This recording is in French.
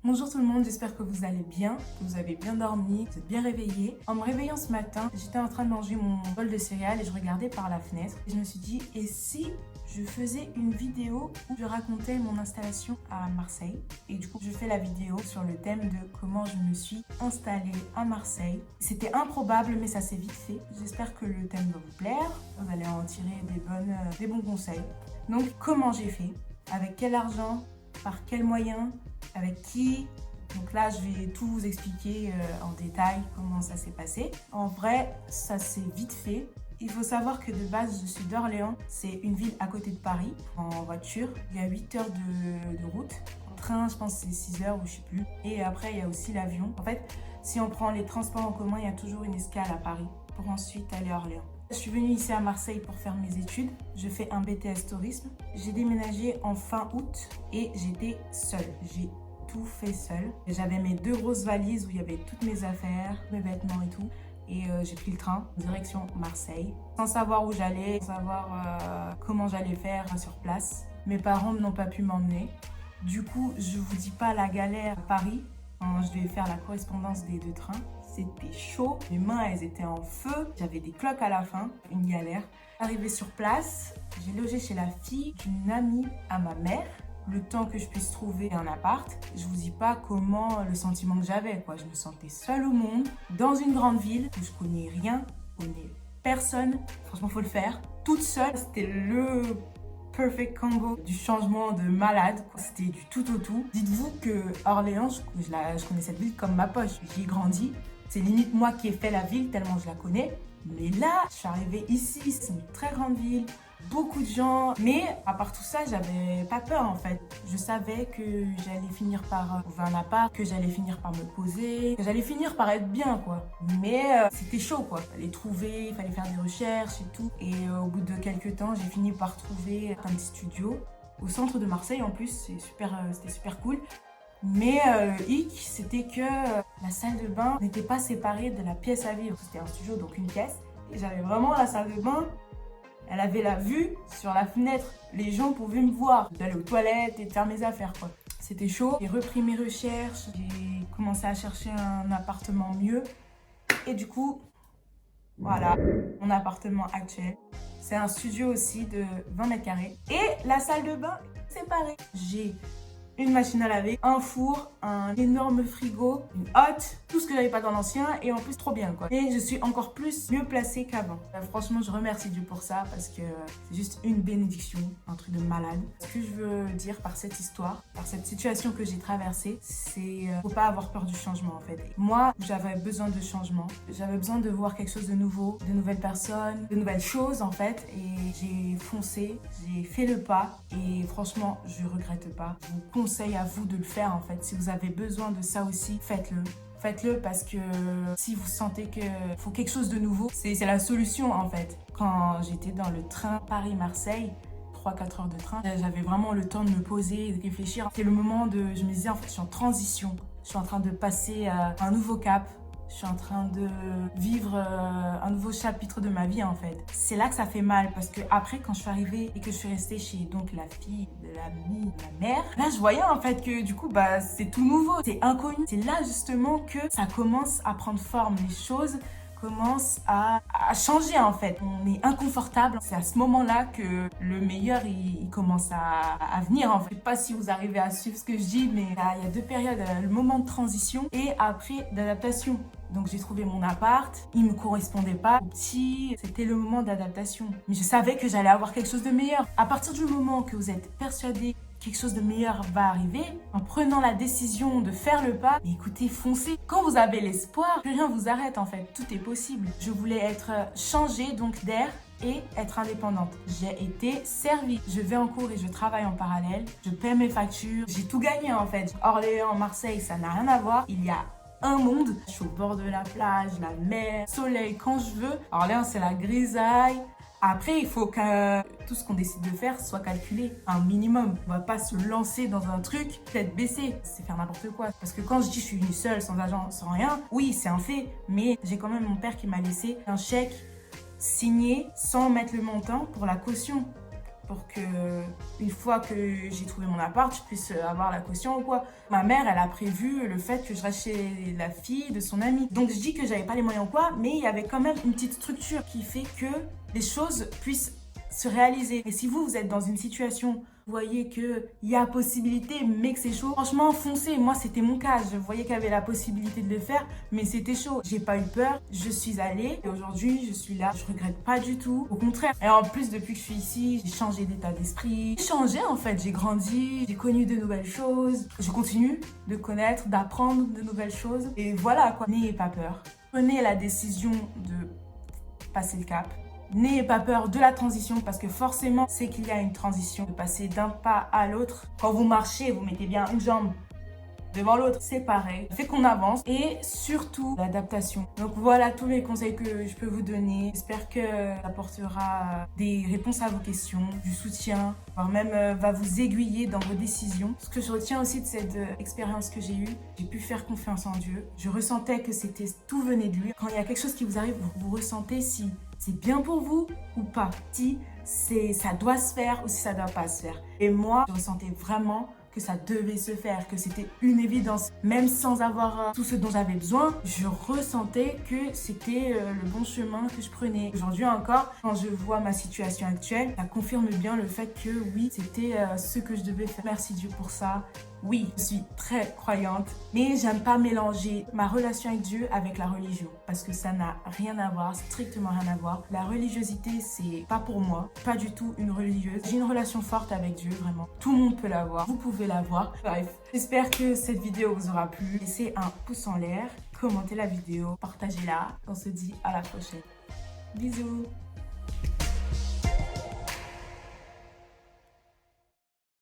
Bonjour tout le monde, j'espère que vous allez bien, que vous avez bien dormi, que vous êtes bien réveillés. En me réveillant ce matin, j'étais en train de manger mon bol de céréales et je regardais par la fenêtre. Et je me suis dit, et si je faisais une vidéo où je racontais mon installation à Marseille? Et du coup, je fais la vidéo sur le thème de comment je me suis installée à Marseille. C'était improbable, mais ça s'est vite fait. J'espère que le thème va vous plaire. Vous allez en tirer des bons conseils. Donc, comment j'ai fait? Avec quel argent? Par quels moyens? Avec qui? Donc là, je vais tout vous expliquer en détail comment ça s'est passé. En vrai, ça s'est vite fait. Il faut savoir que de base, je suis d'Orléans. C'est une ville à côté de Paris. En voiture, il y a 8 heures de route. En train, je pense que c'est 6 heures ou je sais plus. Et après, il y a aussi l'avion. En fait, si on prend les transports en commun, il y a toujours une escale à Paris pour ensuite aller à Orléans. Je suis venue ici à Marseille pour faire mes études. Je fais un BTS tourisme. J'ai déménagé en fin août et j'étais seule. J'ai tout fait seule. J'avais mes 2 grosses valises où il y avait toutes mes affaires, mes vêtements et tout. Et j'ai pris le train direction Marseille. Sans savoir où j'allais, sans savoir comment j'allais faire sur place. Mes parents n'ont pas pu m'emmener. Du coup, je vous dis pas la galère à Paris. Quand je devais faire la correspondance des 2 trains. C'était chaud, mes mains elles étaient en feu, j'avais des cloques à la fin, une galère. Arrivée sur place, j'ai logé chez la fille d'une amie à ma mère, le temps que je puisse trouver un appart. Je vous dis pas comment le sentiment que j'avais, quoi. Je me sentais seule au monde, dans une grande ville où je connais rien, je connais personne. Franchement, faut le faire. Toute seule, c'était le perfect combo du changement de malade. C'était du tout au tout. Dites-vous que Orléans, je connais cette ville comme ma poche. J'y ai grandi. C'est limite moi qui ai fait la ville tellement je la connais. Mais là, je suis arrivée ici, c'est une très grande ville, beaucoup de gens. Mais à part tout ça, j'avais pas peur en fait. Je savais que j'allais finir par trouver un appart, que j'allais finir par me poser, que j'allais finir par être bien quoi. Mais c'était chaud quoi. Il fallait trouver, il fallait faire des recherches et tout. Et au bout de quelques temps, j'ai fini par trouver un petit studio au centre de Marseille en plus. C'était super cool. Mais le hic, c'était que la salle de bain n'était pas séparée de la pièce à vivre. C'était un studio, donc une pièce. Et j'avais vraiment la salle de bain, elle avait la vue sur la fenêtre. Les gens pouvaient me voir. J'allais aux toilettes et faire mes affaires, quoi. C'était chaud. J'ai repris mes recherches. J'ai commencé à chercher un appartement mieux. Et du coup, voilà, mon appartement actuel. C'est un studio aussi de 20 mètres carrés. Et la salle de bain séparée. J'ai une machine à laver, un four, un énorme frigo, une hotte, tout ce que j'avais pas dans l'ancien et en plus trop bien quoi. Et je suis encore plus mieux placée qu'avant. Franchement, je remercie Dieu pour ça parce que c'est juste une bénédiction, un truc de malade. Ce que je veux dire par cette histoire, par cette situation que j'ai traversée, c'est faut pas avoir peur du changement en fait. Moi, j'avais besoin de changement, j'avais besoin de voir quelque chose de nouveau, de nouvelles personnes, de nouvelles choses en fait et j'ai foncé, j'ai fait le pas et franchement, je regrette pas. Je vous conseille à vous de le faire en fait. Si vous avez besoin de ça aussi, faites-le. Faites-le parce que si vous sentez qu'il faut quelque chose de nouveau, c'est la solution en fait. Quand j'étais dans le train Paris-Marseille, 3-4 heures de train, j'avais vraiment le temps de me poser, de réfléchir. C'est le moment je me disais en fait, je suis en transition. Je suis en train de passer à un nouveau cap. Je suis en train de vivre un nouveau chapitre de ma vie en fait. C'est là que ça fait mal parce que après quand je suis arrivée et que je suis restée chez donc la fille de l'amie de ma mère, là je voyais en fait que du coup bah c'est tout nouveau, c'est inconnu. C'est là justement que ça commence à prendre forme, les choses commencent à changer en fait. On est inconfortable. C'est à ce moment-là que le meilleur il commence à venir en fait. Je sais pas si vous arrivez à suivre ce que je dis, mais il y a 2 périodes, le moment de transition et après d'adaptation. Donc j'ai trouvé mon appart, il me correspondait pas au petit, c'était le moment d'adaptation. Mais je savais que j'allais avoir quelque chose de meilleur. À partir du moment que vous êtes persuadé quelque chose de meilleur va arriver, en prenant la décision de faire le pas, écoutez, foncez. Quand vous avez l'espoir, plus rien vous arrête en fait, tout est possible. Je voulais être changée donc d'air et être indépendante. J'ai été servie. Je vais en cours et je travaille en parallèle. Je paie mes factures. J'ai tout gagné en fait. Orléans, Marseille, ça n'a rien à voir. Il y a un monde. Je suis au bord de la plage, la mer, soleil quand je veux. Orléans, c'est la grisaille. Après, il faut que tout ce qu'on décide de faire soit calculé, un minimum. On va pas se lancer dans un truc, tête baissée, c'est faire n'importe quoi. Parce que quand je dis je suis venue seule, sans agent, sans rien, oui, c'est un fait. Mais j'ai quand même mon père qui m'a laissé un chèque signé sans mettre le montant pour la caution. pour que, une fois que j'ai trouvé mon appart, je puisse avoir la caution ou quoi. Ma mère, elle a prévu le fait que je reste chez la fille de son amie. Donc je dis que j'avais pas les moyens ou quoi, mais il y avait quand même une petite structure qui fait que les choses puissent se réaliser. Et si vous êtes dans une situation, vous voyez qu'il y a possibilité, mais que c'est chaud, franchement, foncez. Moi, c'était mon cas. Je voyais qu'il y avait la possibilité de le faire, mais c'était chaud. J'ai pas eu peur. Je suis allée et aujourd'hui, je suis là. Je regrette pas du tout. Au contraire. Et en plus, depuis que je suis ici, j'ai changé d'état d'esprit. J'ai changé, en fait. J'ai grandi. J'ai connu de nouvelles choses. Je continue de connaître, d'apprendre de nouvelles choses. Et voilà, quoi. N'ayez pas peur. Prenez la décision de passer le cap. N'ayez pas peur de la transition parce que forcément, c'est qu'il y a une transition. De passer d'un pas à l'autre. Quand vous marchez, vous mettez bien une jambe devant l'autre, c'est pareil. Ça fait qu'on avance et surtout l'adaptation. Donc voilà tous les conseils que je peux vous donner. J'espère que ça apportera des réponses à vos questions, du soutien, voire même va vous aiguiller dans vos décisions. Ce que je retiens aussi de cette expérience que j'ai eue, j'ai pu faire confiance en Dieu. Je ressentais que tout venait de lui. Quand il y a quelque chose qui vous arrive, vous ressentez si c'est bien pour vous ou pas. Si ça doit se faire ou si ça doit pas se faire. Et moi, je ressentais vraiment que ça devait se faire, que c'était une évidence. Même sans avoir tout ce dont j'avais besoin, je ressentais que c'était le bon chemin que je prenais. Aujourd'hui encore, quand je vois ma situation actuelle, ça confirme bien le fait que oui, c'était ce que je devais faire. Merci Dieu pour ça. Oui, je suis très croyante, mais j'aime pas mélanger ma relation avec Dieu avec la religion parce que ça n'a rien à voir, strictement rien à voir. La religiosité, c'est pas pour moi, pas du tout une religieuse. J'ai une relation forte avec Dieu, vraiment. Tout le monde peut l'avoir, vous pouvez l'avoir. Bref, j'espère que cette vidéo vous aura plu. Laissez un pouce en l'air, commentez la vidéo, partagez-la. On se dit à la prochaine. Bisous.